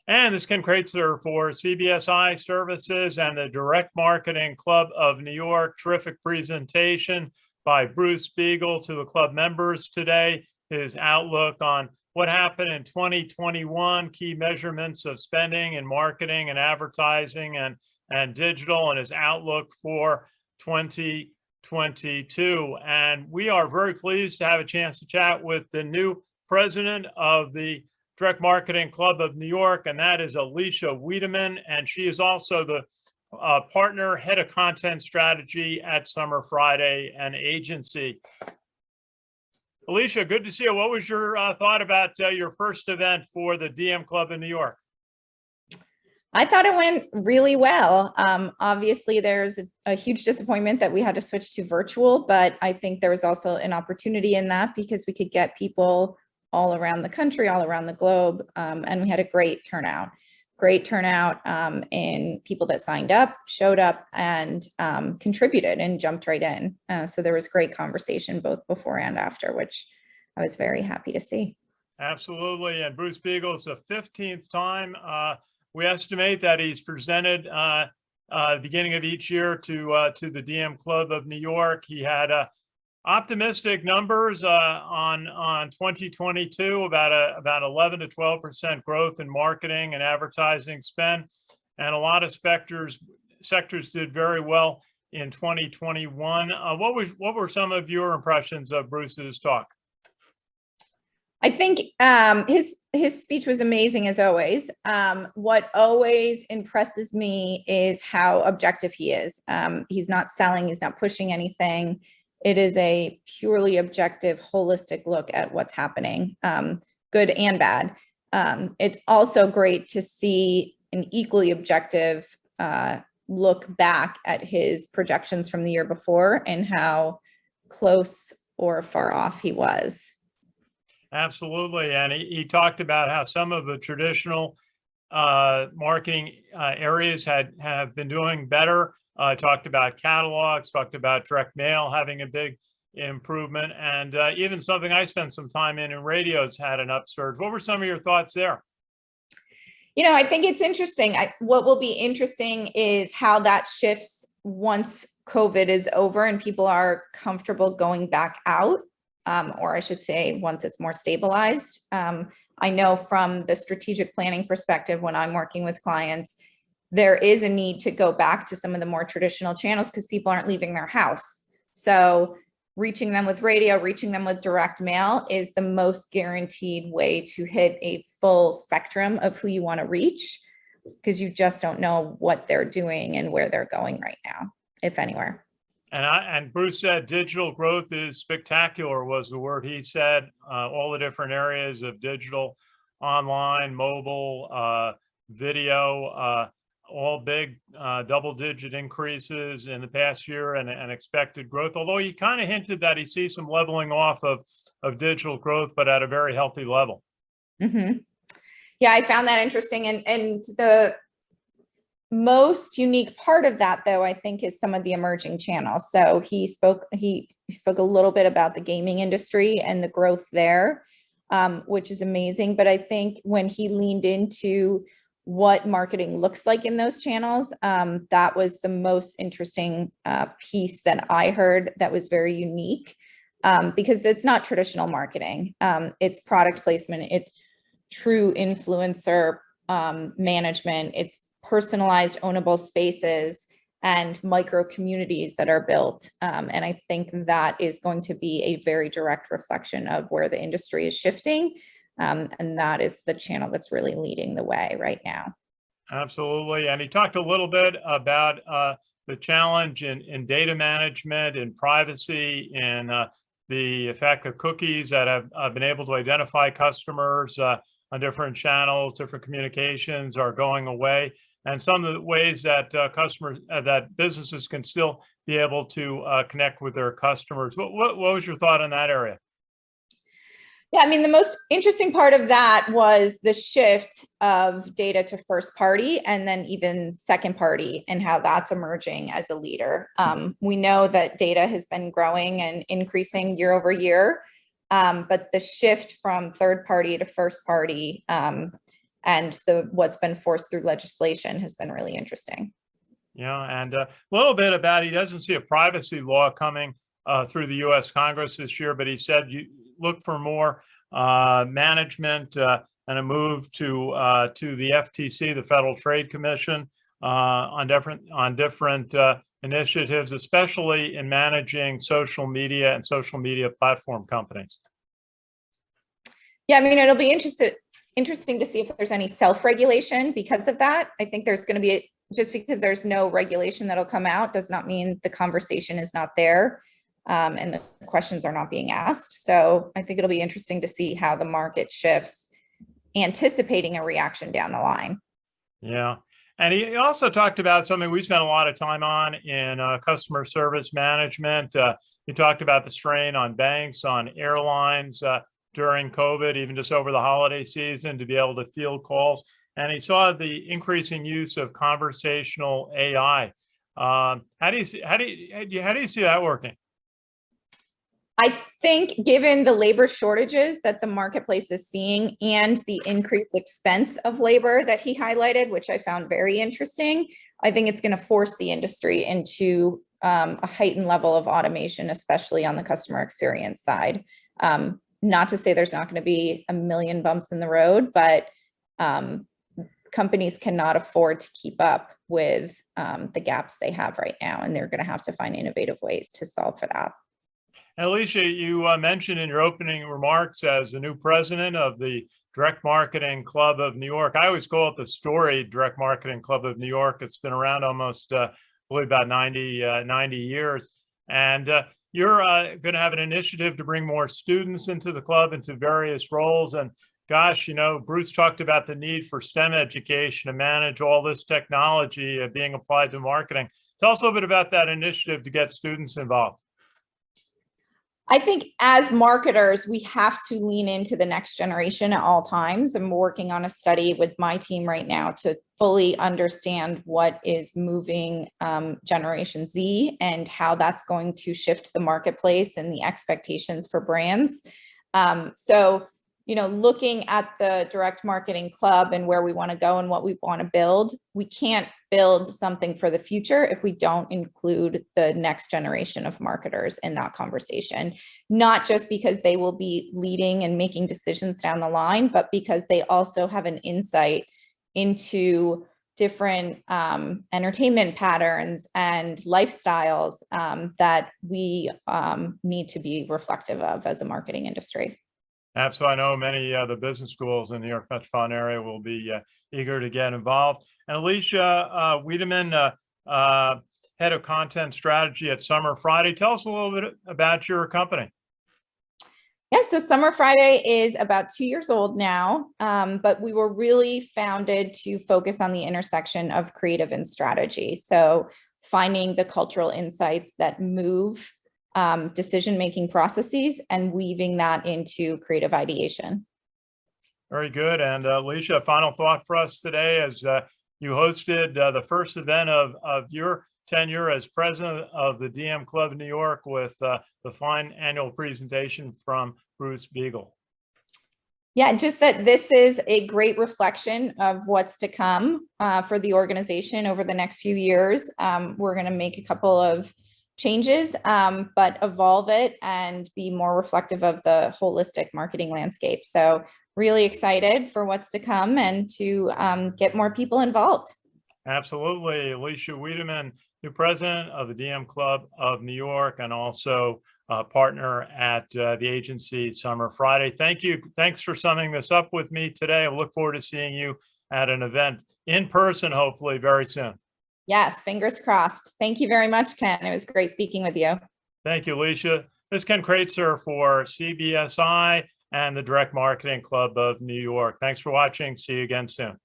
And this is Ken Kraetzer for CBSI Services and the Direct Marketing Club of New York. Terrific presentation by Bruce Biegel to the club members today. His outlook on what happened in 2021, key measurements of spending and marketing and advertising and digital, and his outlook for 2022. And we are very pleased to have a chance to chat with the new president of the Direct Marketing Club of New York, and that is Alicia Wiedemann, and she is also the partner head of content strategy at Summer Friday and Agency. Alicia, good to see you. What was your thought about your first event for the DM Club in New York? I thought it went really well. Obviously, there's a huge disappointment that we had to switch to virtual, but I think there was also an opportunity in that because we could get people all around the country, all around the globe, and we had a great turnout in people that signed up, showed up, and contributed and jumped right in. So there was great conversation both before and after, which I was very happy to see. Absolutely, and Bruce Biegel is the 15th time. We estimate that he's presented the beginning of each year to the DM Club of New York. He had optimistic numbers on 2022, about 11 to 12% growth in marketing and advertising spend, and a lot of sectors did very well in 2021. What were some of your impressions of Bruce's talk? I think his speech was amazing as always. What always impresses me is how objective he is. He's not selling, he's not pushing anything. It is a purely objective, holistic look at what's happening, good and bad. It's also great to see an equally objective look back at his projections from the year before and how close or far off he was. Absolutely, and he talked about how some of the traditional marketing areas have been doing better. Talked about catalogs, talked about direct mail having a big improvement, and even something I spent some time in radio's had an upsurge. What were some of your thoughts there? You know, I think it's interesting. What will be interesting is how that shifts once COVID is over and people are comfortable going back out, or I should say once it's more stabilized. I know from the strategic planning perspective, when I'm working with clients, there is a need to go back to some of the more traditional channels because people aren't leaving their house. So reaching them with radio, reaching them with direct mail is the most guaranteed way to hit a full spectrum of who you want to reach, because you just don't know what they're doing and where they're going right now, if anywhere. And Bruce said digital growth is spectacular was the word he said. All the different areas of digital, online, mobile, video, all big double-digit increases in the past year and expected growth, although he kind of hinted that he sees some leveling off of digital growth, but at a very healthy level. Mm-hmm. Yeah, I found that interesting. And the most unique part of that, though, I think, is some of the emerging channels. So he spoke a little bit about the gaming industry and the growth there, which is amazing. But I think when he leaned into what marketing looks like in those channels, that was the most interesting piece that I heard that was very unique, because it's not traditional marketing. It's product placement, it's true influencer management, it's personalized ownable spaces and micro communities that are built. And I think that is going to be a very direct reflection of where the industry is shifting. And that is the channel that's really leading the way right now. Absolutely. And he talked a little bit about the challenge in data management and privacy and the effect of cookies that have been able to identify customers on different channels, different communications are going away. And some of the ways that that businesses can still be able to connect with their customers. What was your thought on that area? Yeah, I mean, the most interesting part of that was the shift of data to first party and then even second party and how that's emerging as a leader. We know that data has been growing and increasing year over year, but the shift from third party to first party and what's been forced through legislation has been really interesting. Yeah, and a little bit about, he doesn't see a privacy law coming through the U.S. Congress this year, but he said you look for more management and a move to the FTC, the Federal Trade Commission, on different initiatives, especially in managing social media and social media platform companies. Yeah, I mean, it'll be interesting to see if there's any self-regulation because of that. I think there's going to be, just because there's no regulation that'll come out does not mean the conversation is not there, and the questions are not being asked. So I think it'll be interesting to see how the market shifts, anticipating a reaction down the line. Yeah. And he also talked about something we spent a lot of time on in customer service management. He talked about the strain on banks, on airlines during COVID, even just over the holiday season, to be able to field calls. And he saw the increasing use of conversational AI. How do you see that working? I think given the labor shortages that the marketplace is seeing and the increased expense of labor that he highlighted, which I found very interesting, I think it's going to force the industry into a heightened level of automation, especially on the customer experience side. Not to say there's not going to be a million bumps in the road, but companies cannot afford to keep up with the gaps they have right now, and they're going to have to find innovative ways to solve for that. Alicia, you mentioned in your opening remarks as the new president of the Direct Marketing Club of New York. I always call it the storied Direct Marketing Club of New York. It's been around almost, I believe, about 90 years. And you're going to have an initiative to bring more students into the club, into various roles. And gosh, you know, Bruce talked about the need for STEM education to manage all this technology being applied to marketing. Tell us a little bit about that initiative to get students involved. I think as marketers, we have to lean into the next generation at all times. I'm working on a study with my team right now to fully understand what is moving Generation Z and how that's going to shift the marketplace and the expectations for brands. So, you know, looking at the Direct Marketing Club and where we want to go and what we want to build, we can't build something for the future if we don't include the next generation of marketers in that conversation, not just because they will be leading and making decisions down the line, but because they also have an insight into different entertainment patterns and lifestyles that we need to be reflective of as a marketing industry. Absolutely. I know many of the business schools in the New York metropolitan area will be eager to get involved. And Alicia Wiedemann, head of content strategy at Summer Friday. Tell us a little bit about your company. Yes, so Summer Friday is about 2 years old now, but we were really founded to focus on the intersection of creative and strategy. So finding the cultural insights that move decision-making processes and weaving that into creative ideation. Very good. And Alicia, final thought for us today as you hosted the first event of your tenure as president of the DM Club of New York with the fine annual presentation from Bruce Biegel. Yeah, just that this is a great reflection of what's to come for the organization over the next few years. We're going to make a couple of changes, but evolve it and be more reflective of the holistic marketing landscape. So really excited for what's to come and to get more people involved. Absolutely. Alicia Wiedemann, new president of the DM Club of New York and also partner at the agency Summer Friday. Thank you. Thanks for summing this up with me today. I look forward to seeing you at an event in person, hopefully very soon. Yes, fingers crossed. Thank you very much, Ken. It was great speaking with you. Thank you, Alicia. This is Ken Kraetzer for CBSI and the Direct Marketing Club of New York. Thanks for watching. See you again soon.